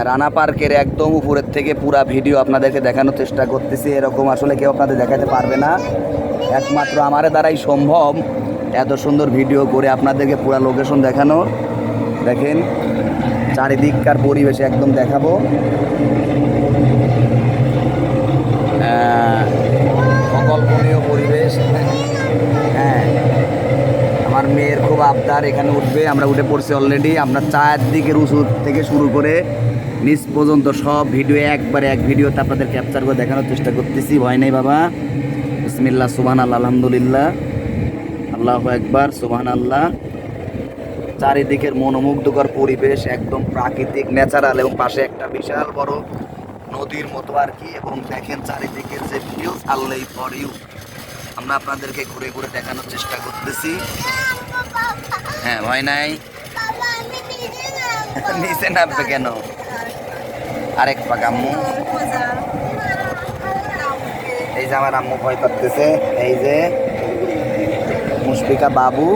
রানা পার্কের একদম উপরের থেকে পুরা ভিডিও আপনাদেরকে দেখানোর চেষ্টা করতেছি। এরকম আসলে কেউ আপনাদের দেখাতে পারবে না, একমাত্র আমার দ্বারাই সম্ভব এত সুন্দর ভিডিও করে আপনাদেরকে পুরা লোকেশন দেখানোর। দেখেন চারিদিককার পরিবেশ একদম দেখাবো। অকল্পনীয় পরিবেশ। হ্যাঁ, আমার মেয়ের খুব আবদার এখানে উঠবে, আমরা উঠে পড়ছি অলরেডি। আমরা চারদিকের উঁচু থেকে শুরু করে নিচ পর্যন্ত সব ভিডিও একবারে এক ভিডিওতে আপনাদের ক্যাপচার করে দেখানোর চেষ্টা করতেছি। ভয় নেই বাবা। বিসমিল্লাহ, সুবহানাল্লাহ, আলহামদুলিল্লাহ, আল্লাহু আকবার, সুবহানাল্লাহ। চারিদিকের মনোমুগ্ধকর পরিবেশ, একদম প্রাকৃতিক ন্যাচারাল, এবং পাশে একটা বিশাল বড় নদীর মতো আর কি। এবং দেখেন চারিদিকের যে ভিউ, আল্লাহ ফর ইউ, আমরা আপনাদেরকে ঘুরে ঘুরে দেখানোর চেষ্টা করতেছি। হ্যাঁ, ভয় নাই। নিচে নামবে কেন? আরেক পাক আম্মু, এই যে আমার আম্মু ভয় করতেছে। এই যে মুশফিকা বাবু।